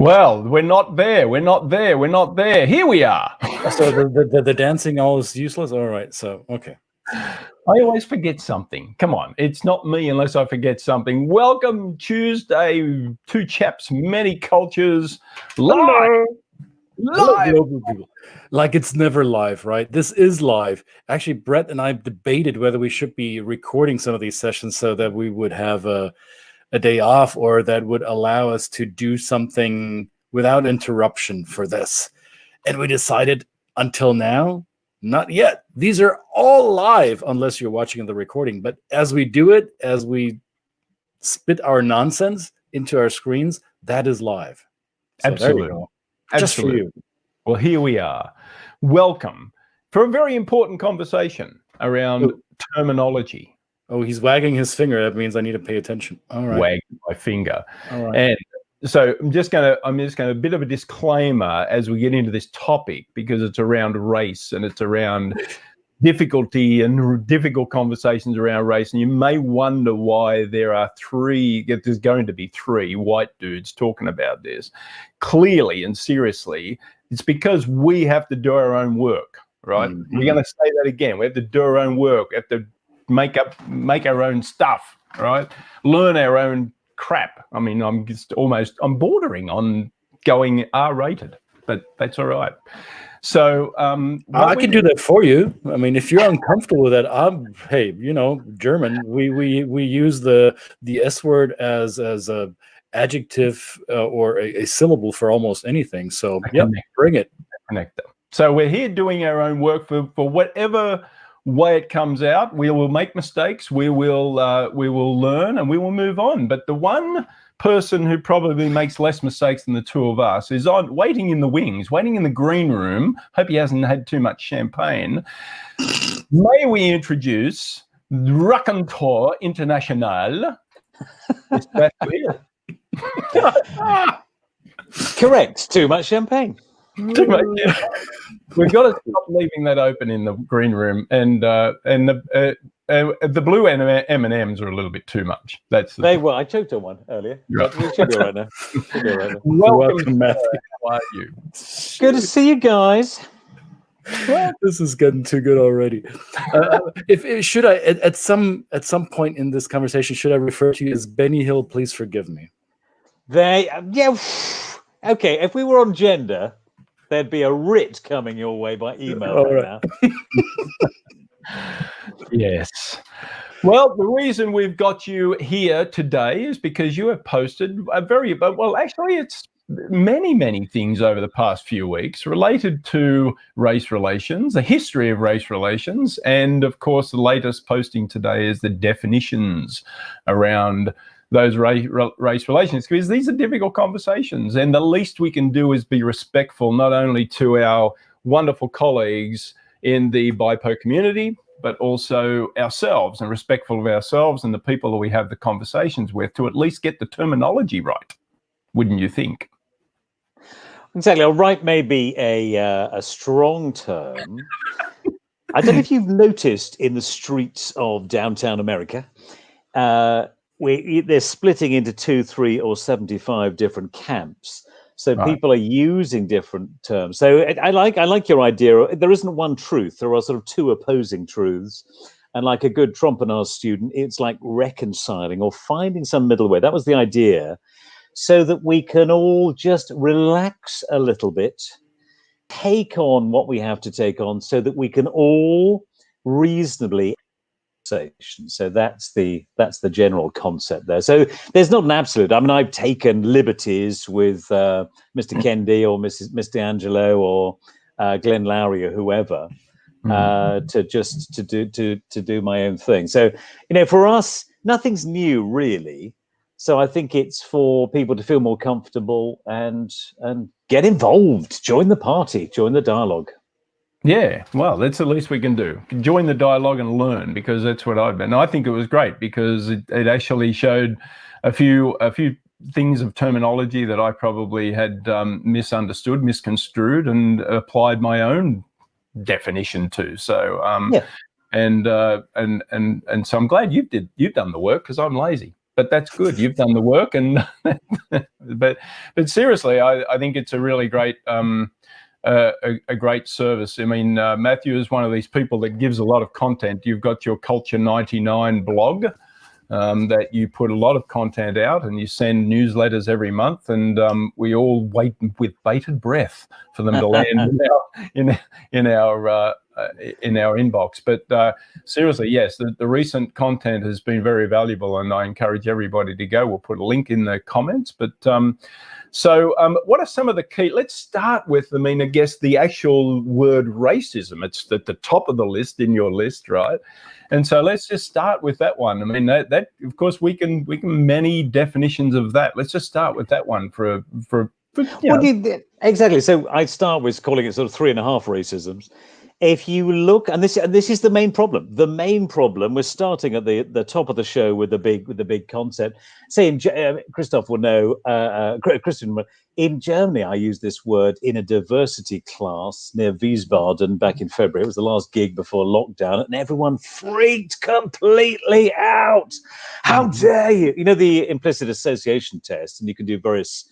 Well, we're not there. We're not there. We're not there. Here we are. So the dancing all is useless. All right. So okay. I always forget something. Come on, it's not me unless I forget something. Welcome Tuesday to Chaps, Many Cultures live. Hello, people. Like it's never live, right? This is live. Actually, Brett and I debated whether we should be recording some of these sessions so that we would have a day off, or that would allow us to do something without interruption for this. And we decided until now, not yet. These are all live unless you're watching the recording. But as we do it, as we spit our nonsense into our screens, that is live. So Absolutely. There we go. Absolutely. Just for you. Well, here we are. Welcome for a very important conversation around terminology. Oh, he's wagging his finger. That means I need to pay attention. All right. Wagging my finger. All right. And so I'm just going to a bit of a disclaimer as we get into this topic, because it's around race and it's around difficulty and difficult conversations around race. And you may wonder why there's going to be three white dudes talking about this. Clearly and seriously, it's because we have to do our own work, right? Mm-hmm. We're going to say that again. We have to do our own work. We have to make our own stuff, right? Learn our own crap. I mean, I'm bordering on going R-rated, but that's all right. So I can do that for you. I mean, if you're uncomfortable with that, hey, German. We use the S word as a adjective or a syllable for almost anything. So yeah, bring it. Connector. So we're here doing our own work for whatever way it comes out. We will make mistakes. We will learn, and we will move on. But the one person who probably makes less mistakes than the two of us is waiting in the wings, waiting in the green room. Hope he hasn't had too much champagne. May we introduce Raconteur International? Is that clear? Correct. Too much champagne. Too much. We've got to stop leaving that open in the green room, and the blue M&Ms are a little bit too much. I choked on one earlier. Right. We should be right now. Welcome, Matthew. How are you? Good to see you guys. Well, this is getting too good already. Should I at some point in this conversation, should I refer to you as Benny Hill? Please forgive me. Okay. If we were on gender, there'd be a writ coming your way by email right now. Yes. Well, the reason we've got you here today is because you have posted it's many things over the past few weeks related to race relations, the history of race relations, and of course the latest posting today is the definitions around those race relations, because these are difficult conversations, and the least we can do is be respectful not only to our wonderful colleagues in the BIPO community, but also ourselves, and respectful of ourselves and the people that we have the conversations with, to at least get the terminology right, wouldn't you think? Exactly. Right may be a strong term. I don't know if you've noticed in the streets of downtown America, they're splitting into 2, 3, or 75 different camps. So people are using different terms. So I like your idea. There isn't one truth. There are sort of two opposing truths. And like a good Trompenaars student, it's like reconciling or finding some middle way. That was the idea, so that we can all just relax a little bit, take on what we have to take on, so that we can all reasonably. So that's the general concept there. So there's not an absolute. I mean, I've taken liberties with Mr. Kendi or Miss D'Angelo or Glenn Lowry or whoever to do my own thing. So for us, nothing's new really. So I think it's for people to feel more comfortable and get involved, join the party, join the dialogue. Yeah, well, that's the least we can do. Join the dialogue and learn, because that's what I've been. I think it was great because it actually showed a few things of terminology that I probably had misunderstood, misconstrued, and applied my own definition to. So and so I'm glad you've done the work, because I'm lazy. but that's good. You've done the work, and but seriously, I think it's a really great a great service. I mean, Matthew is one of these people that gives a lot of content. You've got your Culture 99 blog that you put a lot of content out, and you send newsletters every month, and we all wait with bated breath for them to land in our inbox. But seriously, yes, the recent content has been very valuable, and I encourage everybody to go. We'll put a link in the comments. But so what are some of the key? Let's start with, I guess the actual word racism. It's at the top of the list in your list, right? And so let's just start with that one. I mean, that of course we can many definitions of that. Let's just start with that one for exactly. So I start with calling it sort of 3.5 racisms. If you look, and this is the main problem. The main problem, we're starting at the top of the show with the big concept. Say, Christoph will know, Christian, in Germany, I used this word in a diversity class near Wiesbaden back in February. It was the last gig before lockdown, and everyone freaked completely out. How dare you? You know, the implicit association test, and you can do various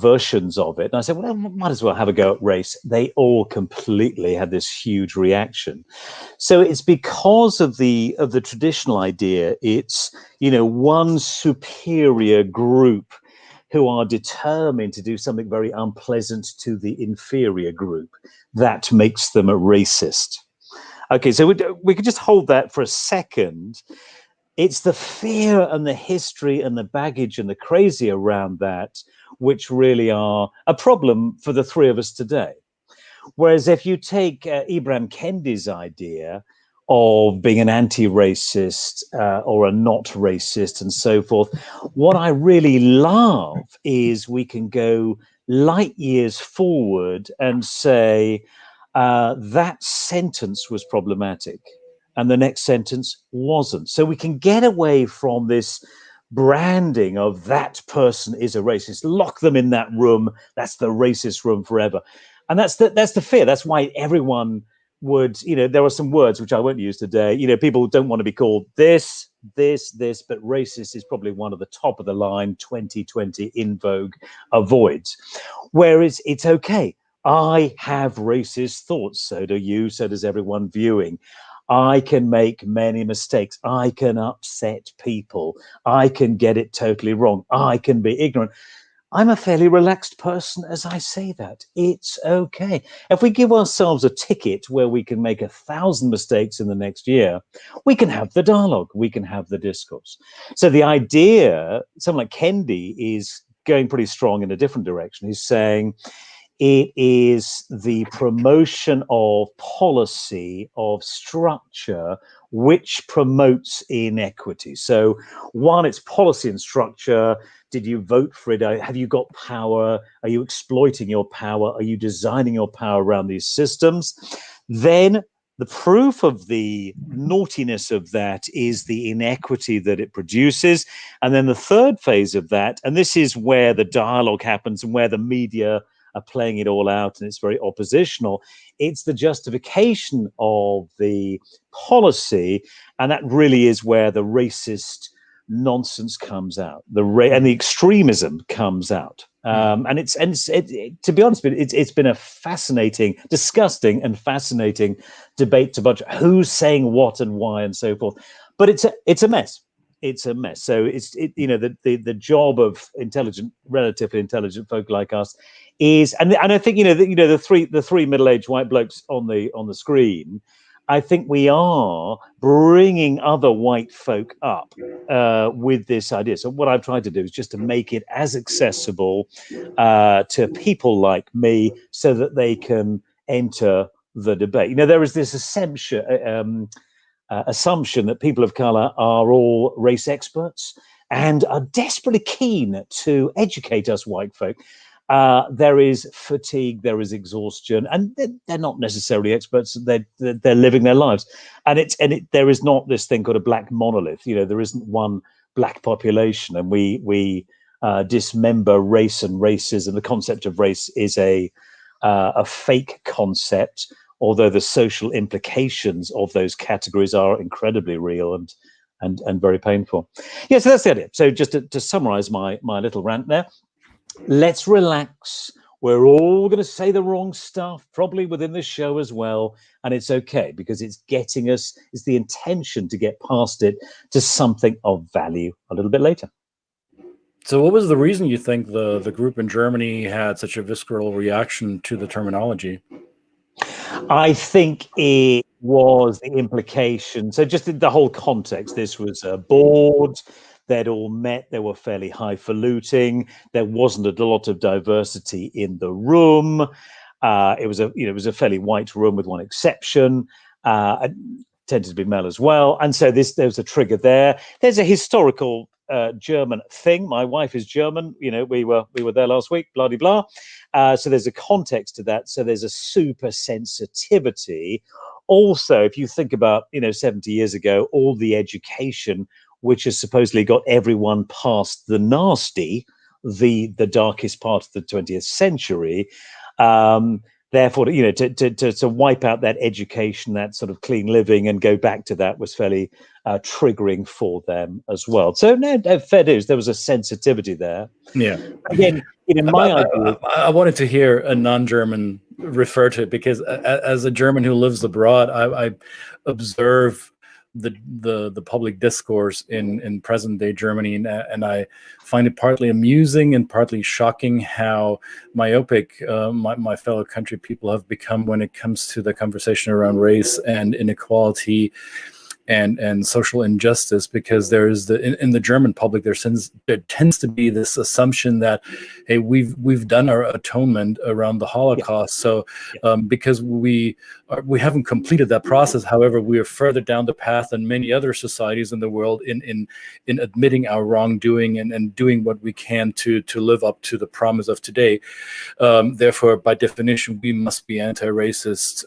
versions of it. And I said, well, I might as well have a go at race. They all completely had this huge reaction. So it's because of the traditional idea. It's, you know, one superior group who are determined to do something very unpleasant to the inferior group. That makes them a racist. Okay, so we could just hold that for a second. It's the fear and the history and the baggage and the crazy around that which really are a problem for the three of us today. Whereas if you take Ibram Kendi's idea of being an anti-racist or a not racist and so forth, what I really love is we can go light years forward and say that sentence was problematic and the next sentence wasn't. So we can get away from this branding of that person is a racist, lock them in that room, that's the racist room forever. And that's the fear. That's why everyone would, you know, there are some words which I won't use today. You know, people don't want to be called this, but racist is probably one of the top of the line 2020 in vogue avoids. Whereas it's okay. I have racist thoughts. So do you. So does everyone viewing. I can make many mistakes. I can upset people. I can get it totally wrong. I can be ignorant. I'm a fairly relaxed person as I say that. It's okay. If we give ourselves a ticket where we can make 1,000 mistakes in the next year, we can have the dialogue, we can have the discourse. So the idea, someone like Kendi is going pretty strong in a different direction. He's saying, it is the promotion of policy, of structure, which promotes inequity. So one, it's policy and structure. Did you vote for it? Have you got power? Are you exploiting your power? Are you designing your power around these systems? Then the proof of the naughtiness of that is the inequity that it produces. And then the third phase of that, and this is where the dialogue happens and where the media are playing it all out, and it's very oppositional. It's the justification of the policy, and that really is where the racist nonsense comes out, and the extremism comes out. And to be honest, it's been a fascinating, disgusting, and fascinating debate to budget who's saying what and why and so forth. But it's a mess. It's a mess. So the job of relatively intelligent folk like us is, and I think the three middle-aged white blokes on the screen, I think we are bringing other white folk up with this idea. So what I've tried to do is just to make it as accessible to people like me so that they can enter the debate. You know, there is this assumption that people of color are all race experts and are desperately keen to educate us white folk. There is fatigue, there is exhaustion, and they're not necessarily experts. They're living their lives, and there is not this thing called a black monolith. You know, there isn't one black population, and we dismember race and racism. The concept of race is a fake concept, although the social implications of those categories are incredibly real. And and very painful. Yeah, so that's the idea. So just to summarize my little rant there, let's relax. We're all going to say the wrong stuff, probably within the show as well. And it's okay, because it's getting us, it's the intention to get past it to something of value a little bit later. So what was the reason you think the group in Germany had such a visceral reaction to the terminology? I think it was the implication. So just the whole context, this was a board. They'd all met. They were fairly highfalutin. There wasn't a lot of diversity in the room. It was a fairly white room with one exception. It tended to be male as well. And so there was a trigger there. There's a historical German thing. My wife is German. We were there last week. Blah blah blah. So there's a context to that. So there's a super sensitivity. Also, if you think about 70 years ago, all the education which has supposedly got everyone past the nasty, the darkest part of the 20th century. Therefore, to wipe out that education, that sort of clean living, and go back to that was fairly triggering for them as well. So no, fair dues. There was a sensitivity there. Yeah. Again, I wanted to hear a non-German refer to it, because as a German who lives abroad, I observe the public discourse in present day Germany, and I find it partly amusing and partly shocking how myopic my fellow country people have become when it comes to the conversation around race and inequality and social injustice, because there is in the German public there tends to be this assumption that, hey, we've done our atonement around the Holocaust, so because we haven't completed that process. However, we are further down the path than many other societies in the world in admitting our wrongdoing and doing what we can to live up to the promise of today. Therefore, by definition, we must be anti-racist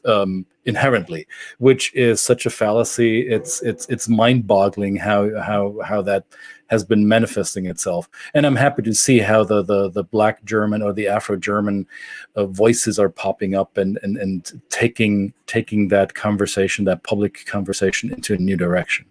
inherently, which is such a fallacy. It's mind-boggling how that has been manifesting itself. And I'm happy to see how the Black German or the Afro-German voices are popping up and taking that conversation, that public conversation, into a new direction.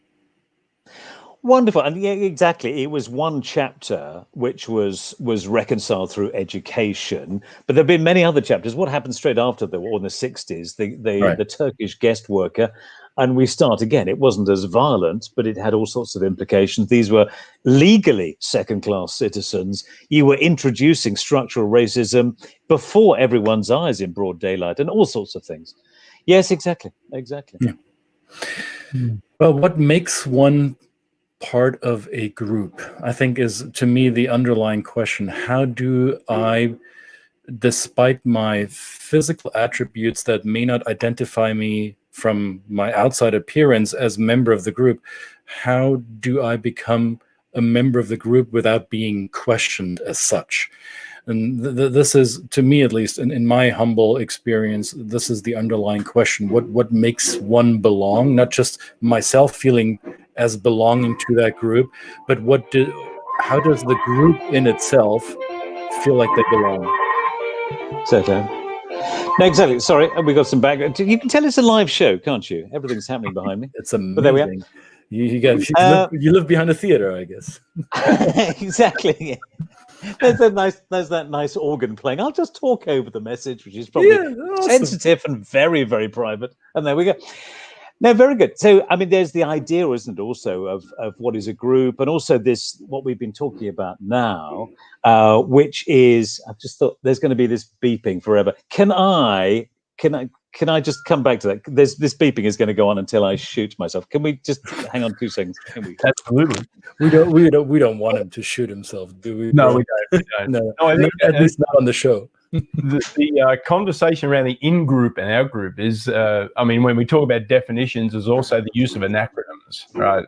Wonderful. And yeah, exactly. It was one chapter which was reconciled through education, but there have been many other chapters. What happened straight after the war in the 60s, the Turkish guest worker, and we start again. It wasn't as violent, but it had all sorts of implications. These were legally second-class citizens. You were introducing structural racism before everyone's eyes in broad daylight, and all sorts of things. Yes, exactly. Yeah. Well, what makes one part of a group, I think, is, to me, the underlying question. How do I, despite my physical attributes that may not identify me from my outside appearance as member of the group, how do I become a member of the group without being questioned as such? And this is, to me at least, in my humble experience, this is the underlying question. What makes one belong? Not just myself feeling as belonging to that group, but how does the group in itself feel like they belong? Certainly. No, exactly. Sorry, we got some background. You can tell it's a live show, can't you? Everything's happening behind me. It's amazing. But there we are. You live behind a theater, I guess. Exactly. Yeah. There's that nice organ playing. I'll just talk over the message, which is probably sensitive and very, very private. And there we go. No, very good. So, I mean, there's the idea, isn't it, also of what is a group, and also this, what we've been talking about now, which is, I've just thought there's going to be this beeping forever. Can I just come back to that? This beeping is going to go on until I shoot myself. Can we just hang on 2 seconds? Can we? Absolutely. We don't want him to shoot himself, do we? No, we don't. No, I think at least not on the show. The conversation around the in-group and out-group is, I mean, when we talk about definitions, is also the use of anacronyms, right?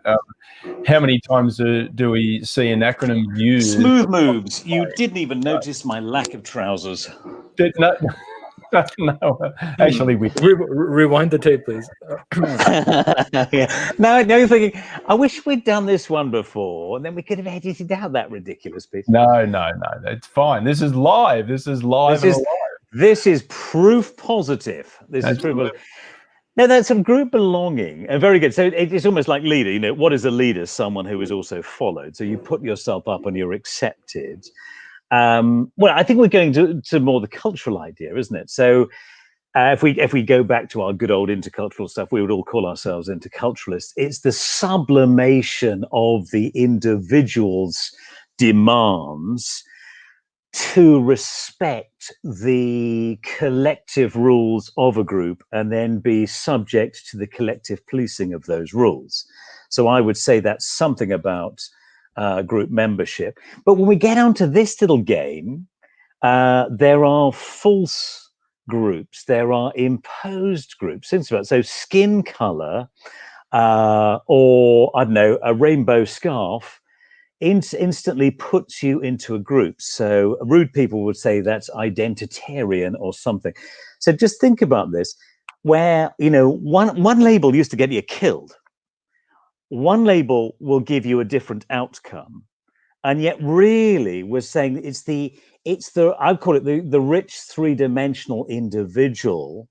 How many times do we see an acronym used? Smooth moves. You didn't even notice my lack of trousers. No, actually, we rewind the tape, please. Yeah. Now you're thinking, I wish we'd done this one before, and then we could have edited out that ridiculous bit. No, it's fine. This is live. This is live. This is proof positive. This is proof positive. No, that's some group belonging. Very good. So it's almost like leader. You know, what is a leader? Someone who is also followed. So you put yourself up and you're accepted. Well, I think we're going to more the cultural idea, isn't it? So if we go back to our good old intercultural stuff, we would all call ourselves interculturalists. It's the sublimation of the individual's demands to respect the collective rules of a group and then be subject to the collective policing of those rules. So I would say that's something about group membership. But when we get onto this little game, there are false groups, there are imposed groups. So skin color or, I don't know, a rainbow scarf instantly puts you into a group. So rude people would say that's identitarian or something. So just think about this, where, you know, one label used to get you killed. One label will give you a different outcome. And yet really we're saying it's the I'd call it the rich three-dimensional individual.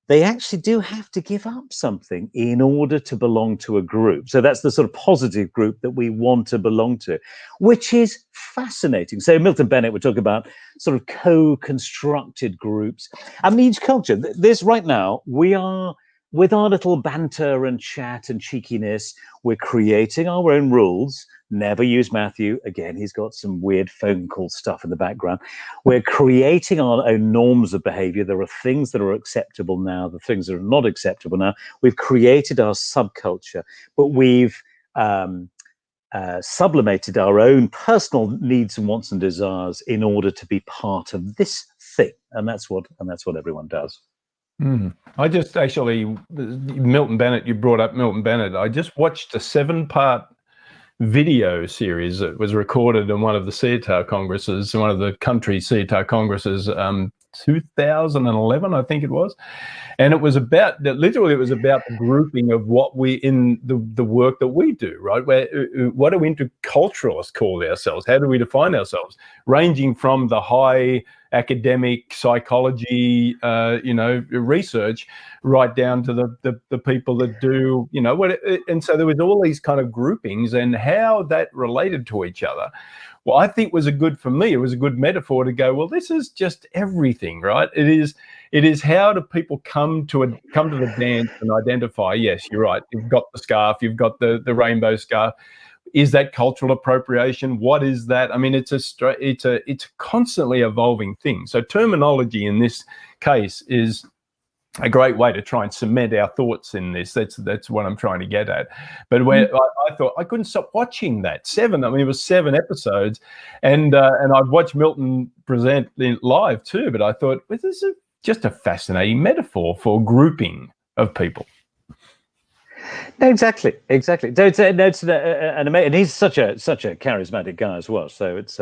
They actually do have to give up something in order to belong to a group. So that's the sort of positive group that we want to belong to, which is fascinating. So Milton Bennett would talk about sort of co-constructed groups. I mean, each culture, this right now, we are, with our little banter and chat and cheekiness, we're creating our own rules. Never use Matthew. Again, he's got some weird phone call stuff in the background. We're creating our own norms of behavior. There are things that are acceptable now, the things that are not acceptable now. We've created our subculture, but we've sublimated our own personal needs and wants and desires in order to be part of this thing. And that's what everyone does. I just actually, Milton Bennett, you brought up Milton Bennett. I just watched a 7-part video series that was recorded in one of the CETA congresses, one of the country CETA congresses, 2011, I think it was. And it was about, literally it was about the grouping of what we, in the work that we do, right? What do interculturalists call ourselves? How do we define ourselves? Ranging from the high academic psychology, research, right down to the people that do, and so there was all these kind of groupings and how that related to each other. Well, I think was for me, it was a good metaphor to go, well, this is just everything, right? It is how do people come to the dance and identify, yes, you're right, you've got the scarf, you've got the rainbow scarf. Is that cultural appropriation? What is that? I mean, it's a constantly evolving thing. So terminology in this case is a great way to try and cement our thoughts in this. That's what I'm trying to get at. But when I thought I couldn't stop watching that. It was 7 episodes, and I've watched Milton present live too. But I thought, well, this is just a fascinating metaphor for grouping of people. No, exactly. So it's an amazing, and he's such a charismatic guy as well. So it's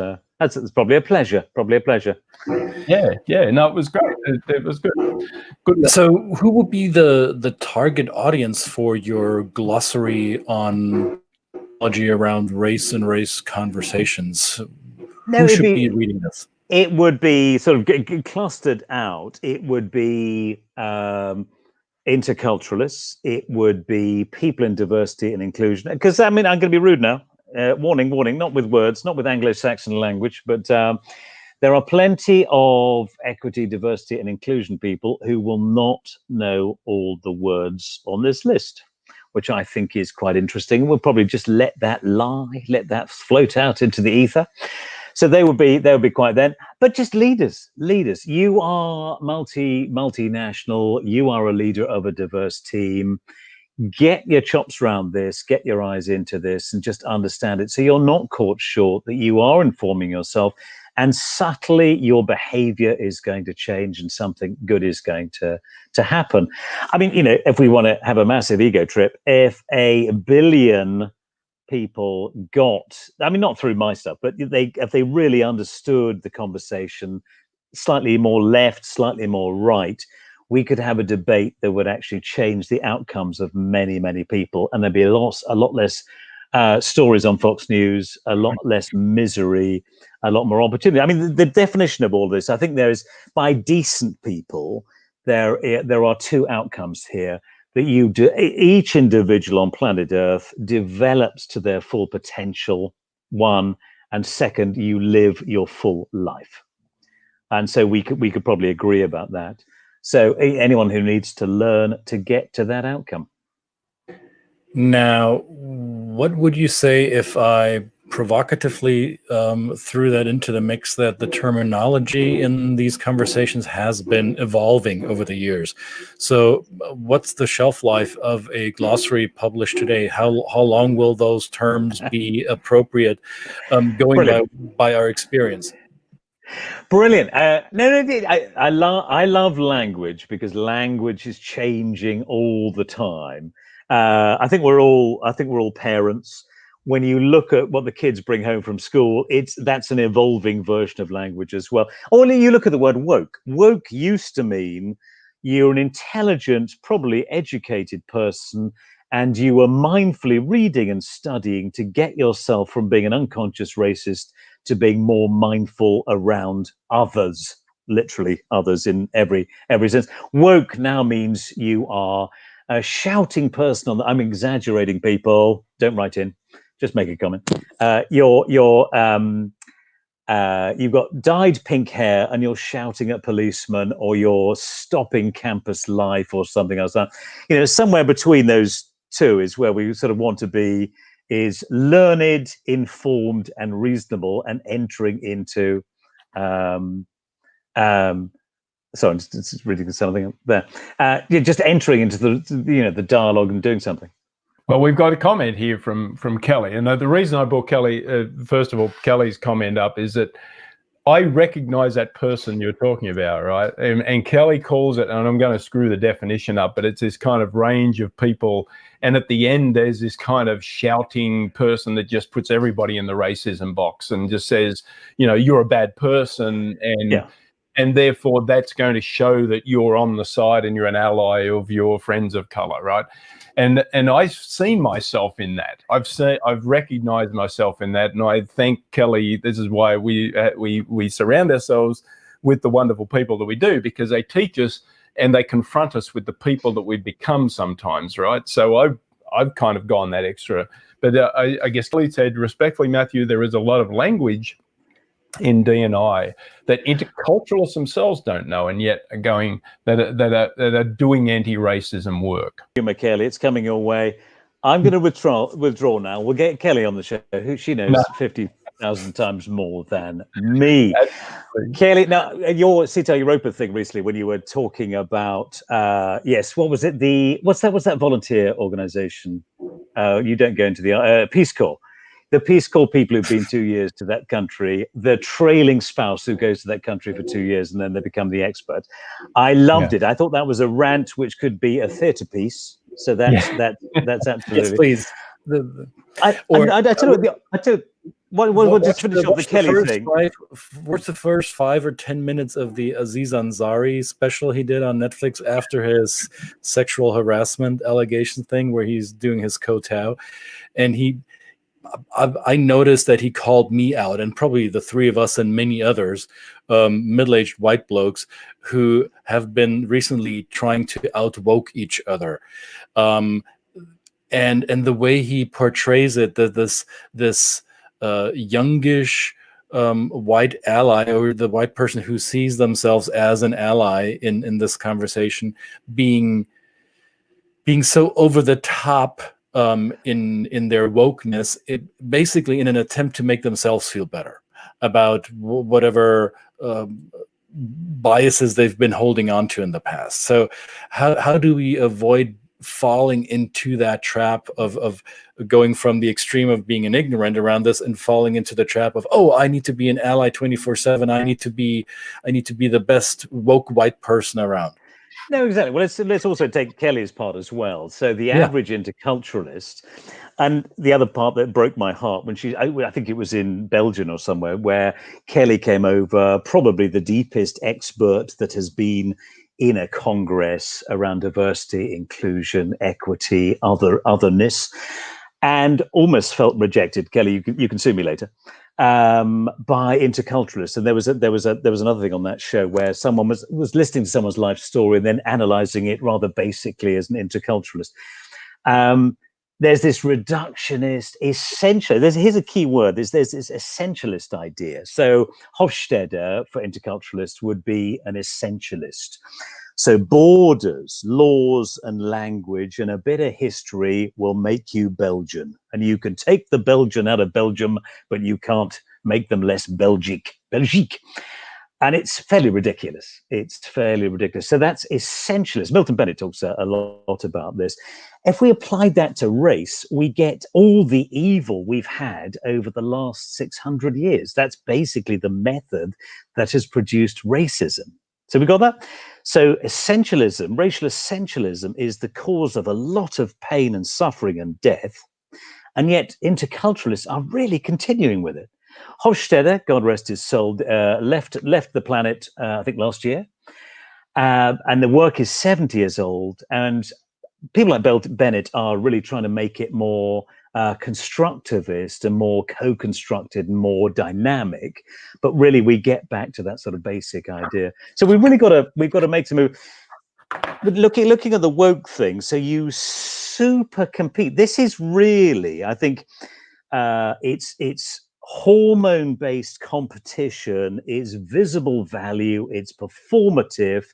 probably a pleasure. Yeah. No, it was great. It was good. So, who will be the target audience for your glossary on technology around race and race conversations? Who should be reading this? It would be sort of clustered out. It would be interculturalists, it would be people in diversity and inclusion. Because, I mean, I'm going to be rude now. Warning, not with words, not with Anglo-Saxon language, but there are plenty of equity, diversity and inclusion people who will not know all the words on this list, which I think is quite interesting. We'll probably just let that float out into the ether. So they would be quiet then, but just leaders. You are multinational. You are a leader of a diverse team. Get your chops around this, get your eyes into this, and just understand it. So you're not caught short, that you are informing yourself, and subtly your behavior is going to change and something good is going to happen. I mean, if we want to have a massive ego trip, if 1 billion people not through my stuff, but if they really understood the conversation, slightly more left, slightly more right, we could have a debate that would actually change the outcomes of many, many people. And there'd be a lot less stories on Fox News, a lot less misery, a lot more opportunity. I mean, the definition of all this, I think there is, by decent people, there are two outcomes here. That you do, each individual on planet Earth develops to their full potential, one, and second, you live your full life. And so we could probably agree about that. So anyone who needs to learn to get to that outcome. Now, what would you say if I provocatively threw that into the mix, that the terminology in these conversations has been evolving over the years? So what's the shelf life of a glossary published today? How long will those terms be appropriate, going by our experience? Brilliant. I love language, because language is changing all the time. I think we're all parents. When you look at what the kids bring home from school, that's an evolving version of language as well. Or you look at the word woke. Woke used to mean you're an intelligent, probably educated person, and you were mindfully reading and studying to get yourself from being an unconscious racist to being more mindful around others, literally others in every sense. Woke now means you are a shouting person on the, I'm exaggerating, people, don't write in, just make a comment. You've got dyed pink hair and you're shouting at policemen, or you're stopping campus life or something else. Somewhere between those two is where we sort of want to be, is learned, informed, and reasonable, and entering into sorry, I'm just reading something there. Just entering into the dialogue and doing something. Well, we've got a comment here from Kelly, and the reason I brought Kelly, first of all, Kelly's comment up is that I recognize that person you're talking about, right? And Kelly calls it, and I'm going to screw the definition up, but it's this kind of range of people. And at the end, there's this kind of shouting person that just puts everybody in the racism box and just says, you're a bad person. And therefore, that's going to show that you're on the side and you're an ally of your friends of color, right? And I've seen myself in that. I've recognized myself in that, and I thank Kelly. This is why we surround ourselves with the wonderful people that we do, because they teach us and they confront us with the people that we've become sometimes, right? So I've kind of gone that extra. But I guess Kelly said, respectfully, Matthew, there is a lot of language in D&I that interculturalists themselves don't know, and yet are going that are doing anti-racism work. Kelly, it's coming your way. I'm going to withdraw now. We'll get Kelly on the show, who she knows 50,000 times more than me. Kelly, now your Cita Europa thing recently, when you were talking about yes, what was it? What's that volunteer organization? You don't go into the Peace Corps. The Peace Corps people who've been 2 years to that country, the trailing spouse who goes to that country for 2 years and then they become the expert. I loved it. I thought that was a rant which could be a theatre piece. So that's absolutely. Yes, please. I tell you, what just finish off the Kelly thing. What's the first 5 or 10 minutes of the Aziz Ansari special he did on Netflix after his sexual harassment allegation thing, where he's doing his kowtow, and I noticed that he called me out, and probably the three of us and many others, middle-aged white blokes who have been recently trying to out-woke each other. And the way he portrays it, that this youngish white ally, or the white person who sees themselves as an ally in this conversation, being so over the top in their wokeness, it basically in an attempt to make themselves feel better about whatever biases they've been holding on to in the past. So how do we avoid falling into that trap of going from the extreme of being an ignorant around this and falling into the trap of, oh, I need to be an ally 24/7. I need to be the best woke white person around. No, exactly. Well, let's also take Kelly's part as well. So the average interculturalist, and the other part that broke my heart when I think it was in Belgium or somewhere, where Kelly came over, probably the deepest expert that has been in a congress around diversity, inclusion, equity, otherness, and almost felt rejected. Kelly, you can sue me later. by interculturalists. And there was another thing on that show where someone was listening to someone's life story and then analyzing it rather basically as an interculturalist. There's this reductionist, essential. Here's a key word. There's this essentialist idea. So Hofstede for interculturalists would be an essentialist. So borders, laws, and language, and a bit of history will make you Belgian. And you can take the Belgian out of Belgium, but you can't make them less Belgique. And it's fairly ridiculous. So that's essentialist. Milton Bennett talks a lot about this. If we applied that to race, we get all the evil we've had over the last 600 years. That's basically the method that has produced racism. So we got that? So essentialism, racial essentialism, is the cause of a lot of pain and suffering and death. And yet interculturalists are really continuing with it. Hofstede, God rest his soul, left the planet, I think last year. And the work is 70 years old. And people like Bennett are really trying to make it more constructivist and more co-constructed and more dynamic. But really, we get back to that sort of basic idea. So we've got to make some move. But looking at the woke thing, so you super compete. This is really, I think, it's hormone-based competition. It's visible value. It's performative.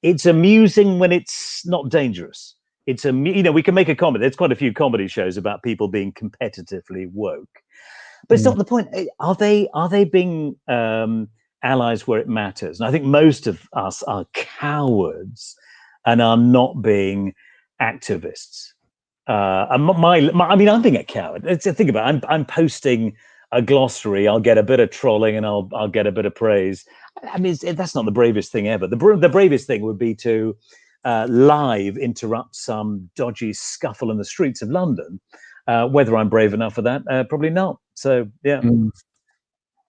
It's amusing when it's not dangerous. It's we can make a comedy. There's quite a few comedy shows about people being competitively woke, but it's not the point. Are they being allies where it matters? And I think most of us are cowards and are not being activists. And I mean, I'm being a coward. Think about it. I'm posting a glossary. I'll get a bit of trolling and I'll get a bit of praise. I mean, that's not the bravest thing ever. The bravest thing would be to live interrupt some dodgy scuffle in the streets of London. Whether I'm brave enough for that, probably not. So yeah.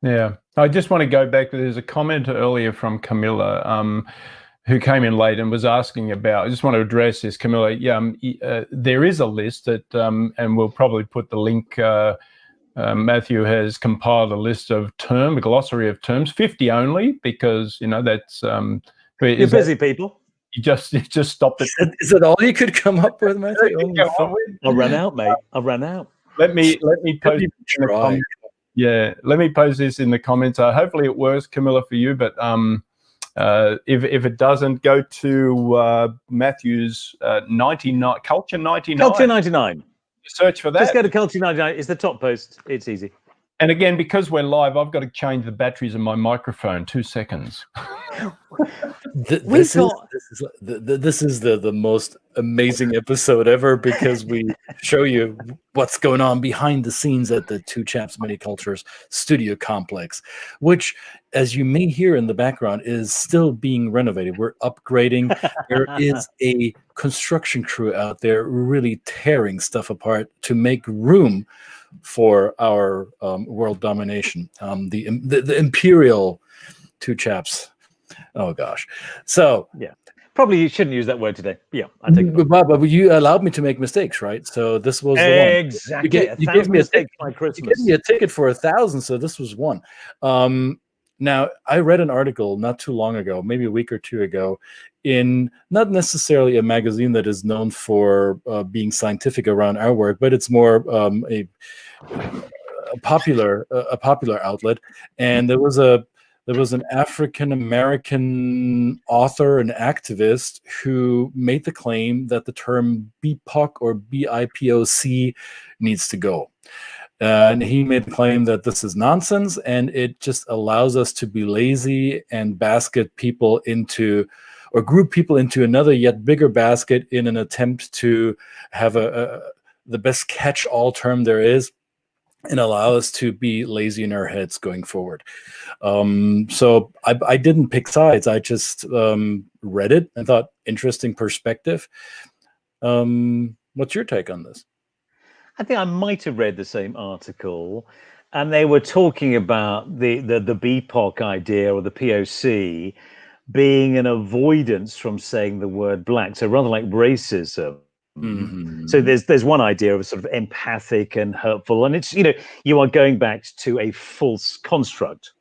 Yeah, I just want to go back. There's a comment earlier from Camilla, who came in late and was asking about. I just want to address this, Camilla. Yeah, there is a list that, and we'll probably put the link. Matthew has compiled a list of a glossary of terms, 50 only, because that's. You're busy, people. You just stopped it. Is it all you could come up with, Matthew? I'll run out, mate. I'll run out. Let me post it in the comments. Yeah, let me post this in the comments. Hopefully it works, Camilla, for you. But if it doesn't, go to Matthew's 99 Culture 99. Culture 99. Search for that. Just go to Culture 99. It's the top post. It's easy. And again, because we're live, I've got to change the batteries in my microphone. 2 seconds. This is the most amazing episode ever, because we show you what's going on behind the scenes at the Two Chaps Many Cultures studio complex, which, as you may hear in the background, is still being renovated. We're upgrading. There is a construction crew out there really tearing stuff apart to make room for our world domination. The imperial Two Chaps. Oh gosh. So yeah, probably you shouldn't use that word today. Yeah, I take it. But you allowed me to make mistakes, right? So this was exactly. You gave me a ticket by Christmas. You gave me a ticket for 1,000, so this was one. Now, I read an article not too long ago, maybe a week or two ago, in not necessarily a magazine that is known for being scientific around our work, but it's more a popular outlet. And there was an African-American author and activist who made the claim that the term BIPOC or BIPOC needs to go. And he made the claim that this is nonsense, and it just allows us to be lazy and basket people into, or group people into another yet bigger basket in an attempt to have the best catch-all term there is, and allow us to be lazy in our heads going forward. So I didn't pick sides. I just read it and thought, interesting perspective. What's your take on this? I think I might have read the same article, and they were talking about the BIPOC idea, or the POC, being an avoidance from saying the word black. So rather like racism, So there's one idea of sort of empathic and hurtful, and it's, you are going back to a false construct.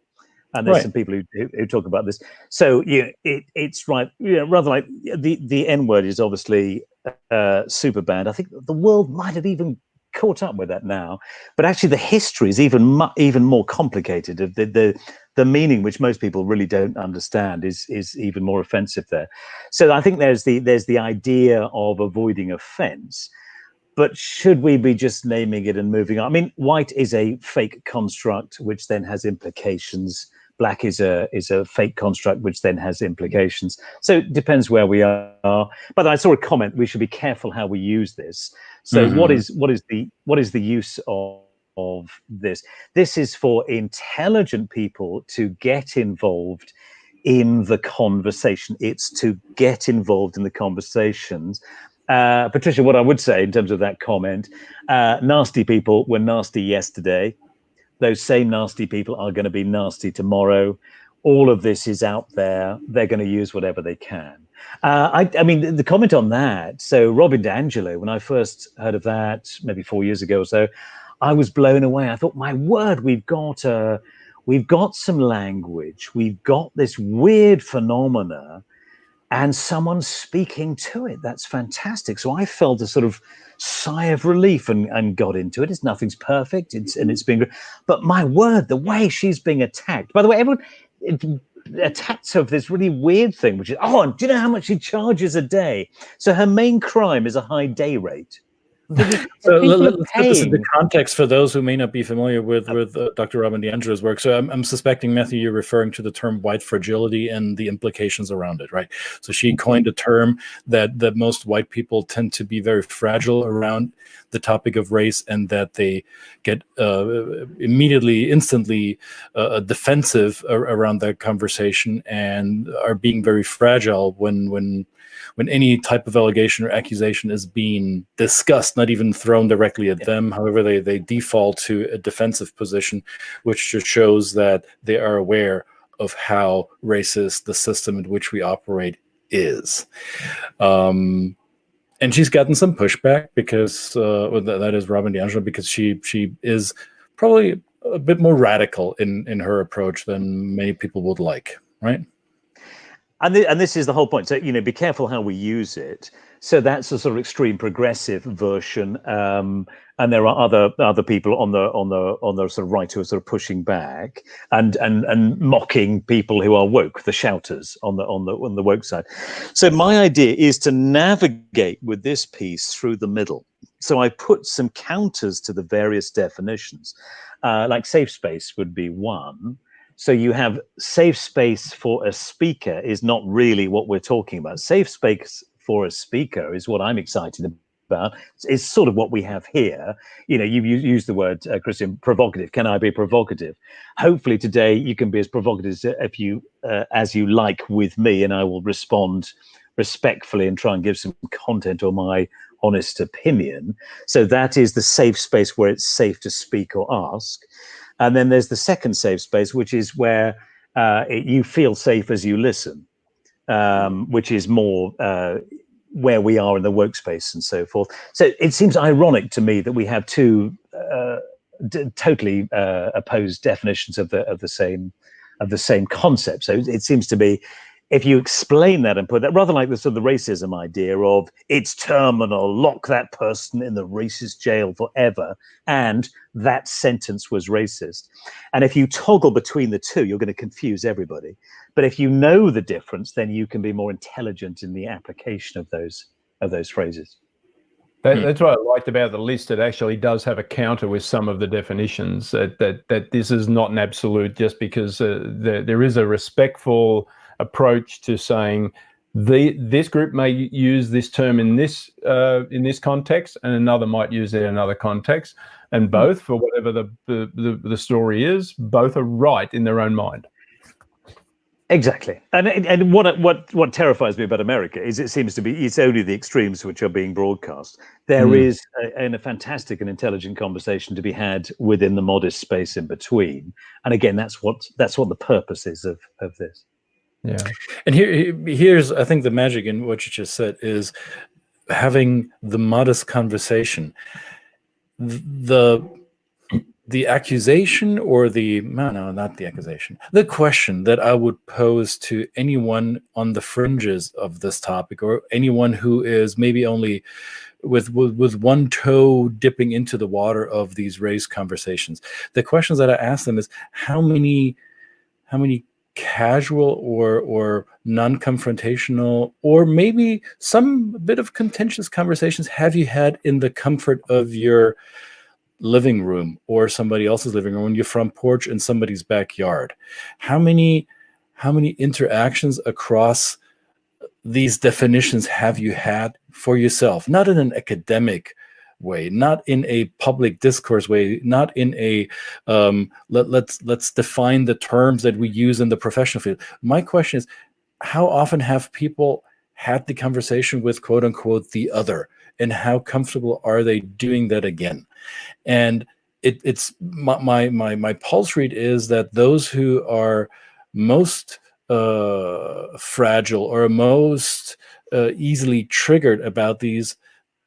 And there's some people who talk about this. So it's right, rather like the N word is obviously super bad. I think the world might have even caught up with that now, but actually the history is even more complicated. Of the meaning, which most people really don't understand, is even more offensive there. So I think there's the idea of avoiding offense. But should we be just naming it and moving on? I mean, white is a fake construct, which then has implications. Black is a fake construct, which then has implications. So it depends where we are. But I saw a comment: we should be careful how we use this. So what is the use of this? This is for intelligent people to get involved in the conversation. It's to get involved in the conversations. Patricia, what I would say in terms of that comment: nasty people were nasty yesterday. Those same nasty people are going to be nasty tomorrow. All of this is out there. They're going to use whatever they can. I mean, the comment on that. So Robin DiAngelo, when I first heard of that, maybe 4 years ago or so, I was blown away. I thought, my word, we've got some language. We've got this weird phenomena, and someone's speaking to it. That's fantastic. So I felt a sort of sigh of relief and got into it. Nothing's perfect. It's being, but my word, the way she's being attacked. By the way, everyone attacks her for this really weird thing, which is, do you know how much she charges a day? So her main crime is a high day rate. So let's put this into context for those who may not be familiar with Dr. Robin DiAngelo's work. So I'm suspecting, Matthew, you're referring to the term white fragility and the implications around it, right? So she coined a term that most white people tend to be very fragile around the topic of race, and that they get instantly defensive around that conversation, and are being very fragile when any type of allegation or accusation is being discussed, not even thrown directly at them. However, they default to a defensive position, which just shows that they are aware of how racist the system in which we operate is. And she's gotten some pushback because that is Robin DiAngelo, because she is probably a bit more radical in her approach than many people would like, right? And this is the whole point. So, be careful how we use it. So that's a sort of extreme progressive version. And there are other people on the sort of right who are sort of pushing back and mocking people who are woke, the shouters on the woke side. So my idea is to navigate with this piece through the middle. So I put some counters to the various definitions, like safe space would be one. So you have safe space for a speaker is not really what we're talking about. Safe space for a speaker is what I'm excited about. It's sort of what we have here. You use the word, Christian, provocative. Can I be provocative? Hopefully today you can be as provocative as you like with me, and I will respond respectfully and try and give some content or my honest opinion. So that is the safe space where it's safe to speak or ask. And then there's the second safe space, which is where you feel safe as you listen, which is more where we are in the workspace and so forth. So it seems ironic to me that we have two totally opposed definitions of the same concept. So it seems to be, if you explain that and put that, rather like the sort of the racism idea of it's terminal, lock that person in the racist jail forever, and that sentence was racist. And if you toggle between the two, you're going to confuse everybody. But if you know the difference, then you can be more intelligent in the application of those phrases. That's what I liked about the list. It actually does have a counter with some of the definitions, that this is not an absolute, just because there is a respectful approach to saying this group may use this term in this context, and another might use it in another context, and both, for whatever the story is, both are right in their own mind. Exactly. And what terrifies me about America is it seems to be it's only the extremes which are being broadcast. There is a fantastic and intelligent conversation to be had within the modest space in between. And again, that's what the purpose is of this. Yeah. And here's I think the magic in what you just said is having the modest conversation. The accusation, or not the accusation, the question that I would pose to anyone on the fringes of this topic, or anyone who is maybe only with one toe dipping into the water of these race conversations. The questions that I ask them is, how many casual or non-confrontational, or maybe some bit of contentious conversations have you had in the comfort of your living room or somebody else's living room, on your front porch, in somebody's backyard? How many interactions across these definitions have you had for yourself? Not in an academic way, not in a public discourse way, not in a let's define the terms that we use in the professional field. My question is, how often have people had the conversation with quote unquote the other, and how comfortable are they doing that again? And it's my pulse read is that those who are most fragile or most easily triggered about these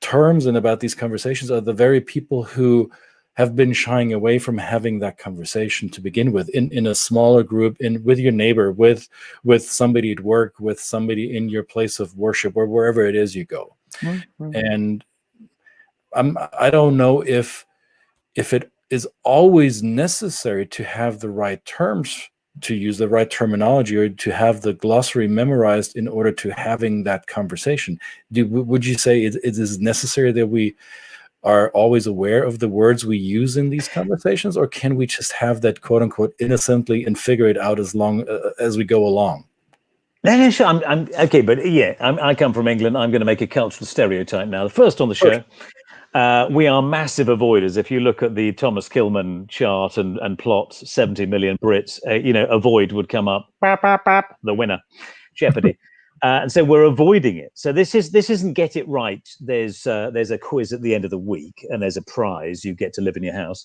terms and about these conversations are the very people who have been shying away from having that conversation to begin with, in a smaller group, with your neighbor, with somebody at work, with somebody in your place of worship, or wherever it is you go. Mm-hmm. And I don't know if it is always necessary to have the right terms, to use the right terminology, or to have the glossary memorized in order to having that conversation. Would you say it is necessary that we are always aware of the words we use in these conversations, or can we just have that quote unquote innocently and figure it out as long as we go along? No, sure. I'm okay, but yeah, I come from England. I'm going to make a cultural stereotype now. The first on the show. We are massive avoiders. If you look at the Thomas Kilmann chart and plot 70 million Brits, avoid would come up, the winner, Jeopardy. And so we're avoiding it. So this isn't get it right. There's a quiz at the end of the week, and there's a prize. You get to live in your house.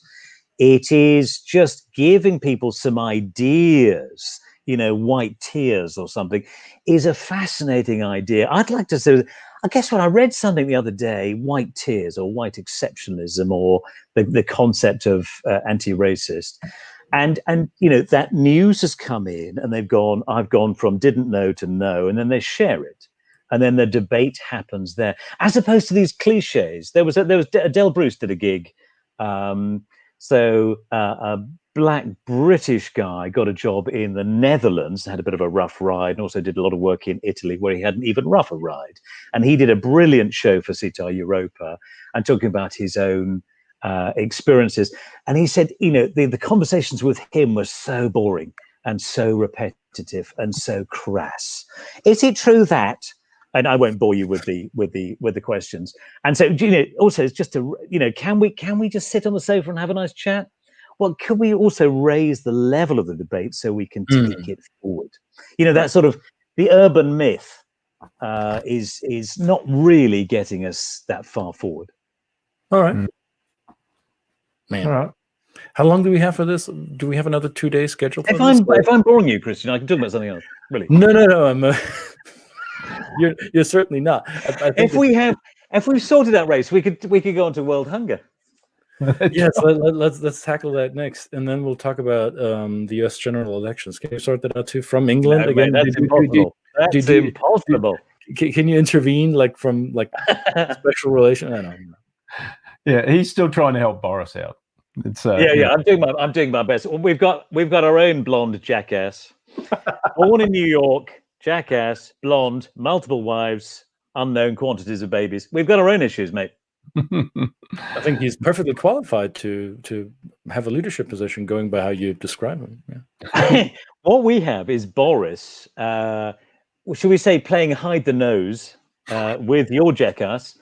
It is just giving people some ideas. White tears or something is a fascinating idea. I'd like to say, I guess when I read something the other day, white tears or white exceptionalism, or the concept of anti-racist, and that news has come in, and I've gone from didn't know to know, and then they share it, and then the debate happens there, as opposed to these cliches. There was Adele Bruce did a gig. A black British guy got a job in the Netherlands, had a bit of a rough ride, and also did a lot of work in Italy, where he had an even rougher ride. And he did a brilliant show for 𝚹 Europa, and talking about his own experiences. And he said, the conversations with him were so boring and so repetitive and so crass. Is it true that? And I won't bore you with the questions. And so, also it's just can we just sit on the sofa and have a nice chat? Well, could we also raise the level of the debate so we can take it forward? That sort of the urban myth is not really getting us that far forward. All right, man. All right. How long do we have for this? Do we have another 2 days scheduled for this? If I'm boring you, Christian, I can talk about something else. Really? No. I'm. You're certainly not. I think if we've sorted out race, we could go on to world hunger. Yes, let's tackle that next, and then we'll talk about the U.S. general elections. Can you sort that out too from England? No, again? Mate, that's impossible. That's impossible. Can you intervene from special relation? I don't know. Yeah, he's still trying to help Boris out. It's I'm doing my best. We've got our own blonde jackass, born in New York, jackass, blonde, multiple wives, unknown quantities of babies. We've got our own issues, mate. I think he's perfectly qualified to have a leadership position, going by how you describe him. Yeah. What we have is Boris, should we say, playing hide the nose with your jackass,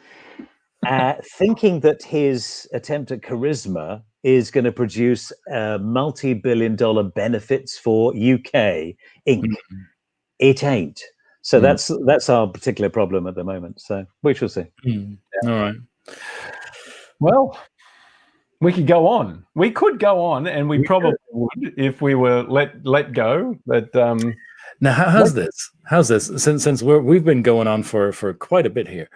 thinking that his attempt at charisma is going to produce multi-billion-dollar benefits for UK Inc. It ain't. So that's our particular problem at the moment. So we shall see. All right. Well, we could go on. We could go on, and we probably would if we were let go. But Now, how's this? How's this? Since we've been going on for quite a bit here.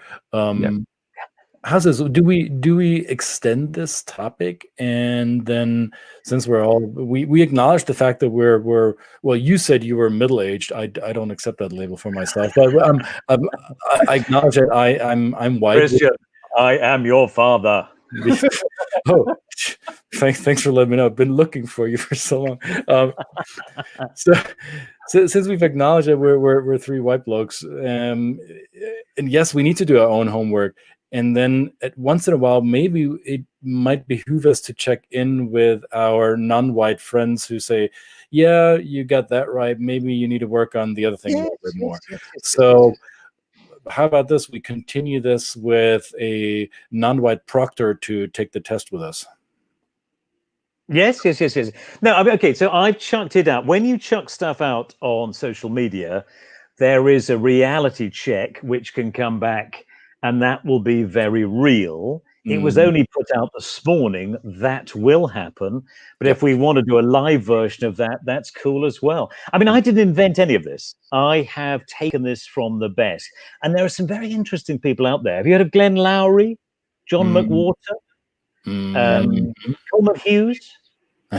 How's this? Do we extend this topic, and then since we acknowledge the fact that we're well, you said you were middle-aged. I don't accept that label for myself, but I acknowledge that I'm white. Christian, I am your father. Oh, thanks for letting me know. I've been looking for you for so long. So since we've acknowledged that we're three white blokes, and yes, we need to do our own homework. And then once in a while, maybe it might behoove us to check in with our non-white friends who say, yeah, you got that right. Maybe you need to work on the other thing a little bit more. So how about this? We continue this with a non-white proctor to take the test with us. Yes. No, I mean, okay, so I've chucked it out. When you chuck stuff out on social media, there is a reality check which can come back, and that will be very real. It was only put out this morning. That will happen. But if we want to do a live version of that, that's cool as well. I mean, I didn't invent any of this. I have taken this from the best. And there are some very interesting people out there. Have you heard of Glenn Lowry, John McWhorter, Coleman Hughes?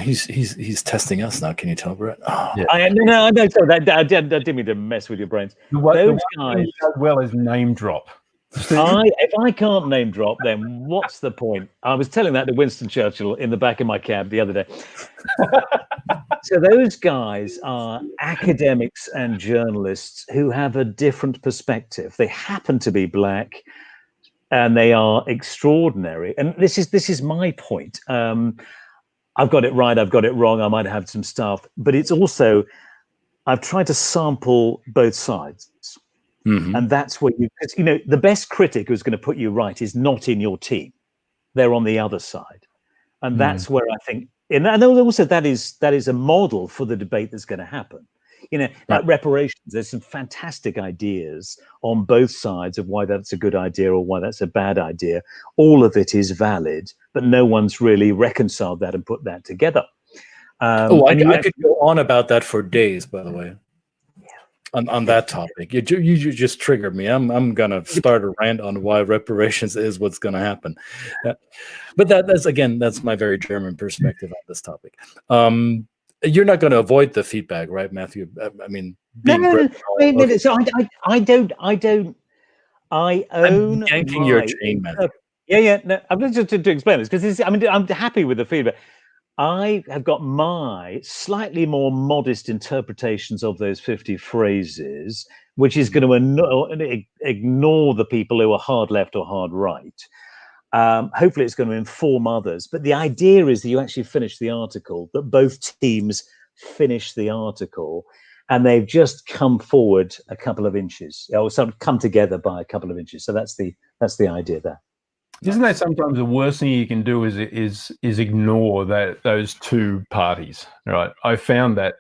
He's testing us now. Can you tell, Brett? Oh. Yeah. No. So I didn't mean to mess with your brains. Those guys, as well as name drop. If I can't name drop, then what's the point? I was telling that to Winston Churchill in the back of my cab the other day. So those guys are academics and journalists who have a different perspective. They happen to be black, and they are extraordinary. And this is my point. I've got it right, I've got it wrong, I might have some stuff, but it's also, I've tried to sample both sides. And that's what the best critic who's going to put you right is not in your team. They're on the other side. And that's where I think, and also that is a model for the debate that's going to happen. Like reparations, there's some fantastic ideas on both sides of why that's a good idea or why that's a bad idea. All of it is valid, but no one's really reconciled that and put that together. I could go on about that for days, by the way. On that topic, you just triggered me. I'm gonna start a rant on why reparations is what's gonna happen. But that's my very German perspective on this topic. You're not going to avoid the feedback, right, Matthew? I mean, no. So I own. I'm yanking your chain, Matthew. Yeah. No, I'm just to explain this because I'm happy with the feedback. I have got my slightly more modest interpretations of those 50 phrases, which is going to ignore the people who are hard left or hard right. Hopefully it's going to inform others. But the idea is that you actually finish the article, that both teams finish the article, and they've just come forward a couple of inches, or come together by a couple of inches. So that's the idea there. Isn't that sometimes the worst thing you can do is ignore those two parties, right? I found that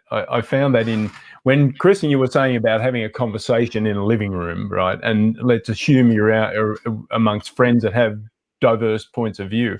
in when Chris and you were saying about having a conversation in a living room, right? And let's assume you're out amongst friends that have diverse points of view.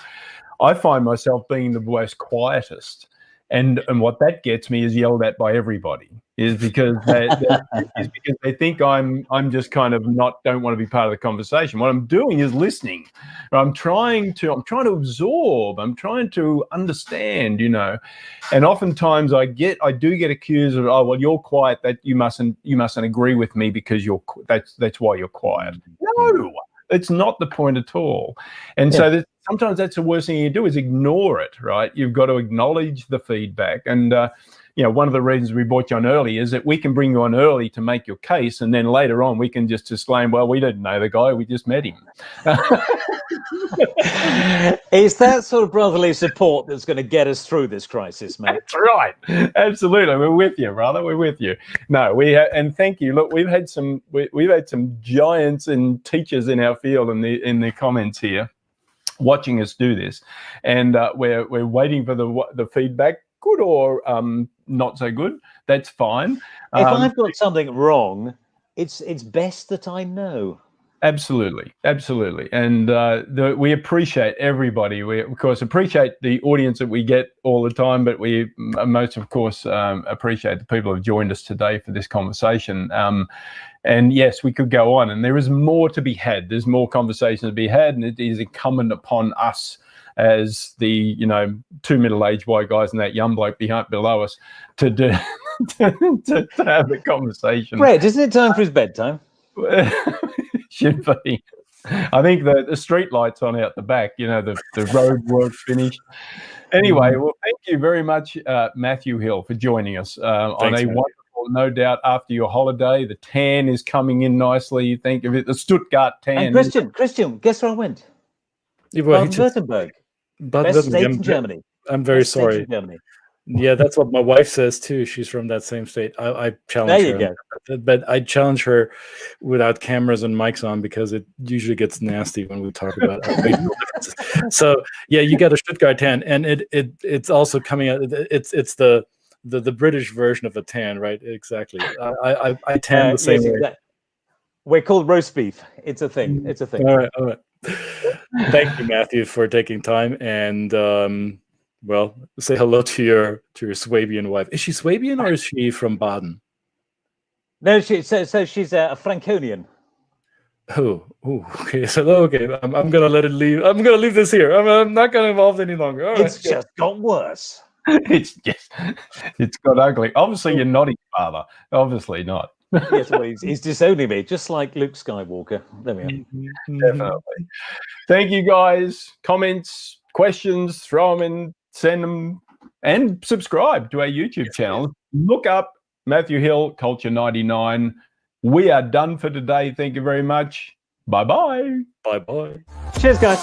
I find myself being the most quietest, and what that gets me is yelled at by everybody. Is because they think I'm just kind of don't want to be part of the conversation. What I'm doing is listening. I'm trying to absorb. I'm trying to understand. And oftentimes I do get accused of, oh well, you're quiet. That you mustn't agree with me because that's why you're quiet. No. It's not the point at all. And so sometimes that's the worst thing you do is ignore it, right? You've got to acknowledge the feedback. And, one of the reasons we brought you on early is that we can bring you on early to make your case. And then later on, we can just exclaim, well, we didn't know the guy, we just met him. It's that sort of brotherly support that's going to get us through this crisis, mate. That's right. Absolutely. We're with you, brother. We're with you. No, and thank you. Look, we've had some giants and teachers in our field in the comments here watching us do this. And we're waiting for the feedback, good or not so good. That's fine. If I've got something wrong, it's best that I know. Absolutely, absolutely, and we appreciate everybody. We of course appreciate the audience that we get all the time, but we most of course appreciate the people who have joined us today for this conversation. And yes, we could go on, and there is more to be had. There's more conversation to be had, and it is incumbent upon us as the two middle-aged white guys and that young bloke below us to do to have the conversation. Brett, isn't it time for his bedtime? Should be. I think the street lights on out the back, the road work finished. Anyway, well, thank you very much, Matthew Hill, for joining us on a wonderful, no doubt, after your holiday. The tan is coming in nicely. Think of it, the Stuttgart tan. And Christian, guess where I went? Baden-Württemberg. Best state in Germany. I'm very sorry. In Germany. Yeah, that's what my wife says too. She's from that same state. I challenge her. There you go. But I challenge her without cameras and mics on because it usually gets nasty when we talk about regional differences. So yeah, you got a Stuttgart tan, and it's also coming out. It's the British version of a tan, right? Exactly. I tan the same way. We're called roast beef. It's a thing. It's a thing. All right. Thank you, Matthew, for taking time, and well, say hello to your Swabian wife. Is she Swabian or is she from Baden? No, she's a Franconian. Oh, okay. So okay, I'm gonna let it leave. I'm gonna leave this here. I'm not gonna involve any longer. All it's just got worse. It's got ugly. Obviously, you're not his father. Obviously not. Yes, well, he's disowning me, just like Luke Skywalker. There we are. Definitely. Thank you, guys. Comments, questions, throw them in, send them, and subscribe to our YouTube channel. Look up Matthew Hill, Culture 99. We are done for today. Thank you very much. Bye-bye. Bye-bye. Cheers, guys.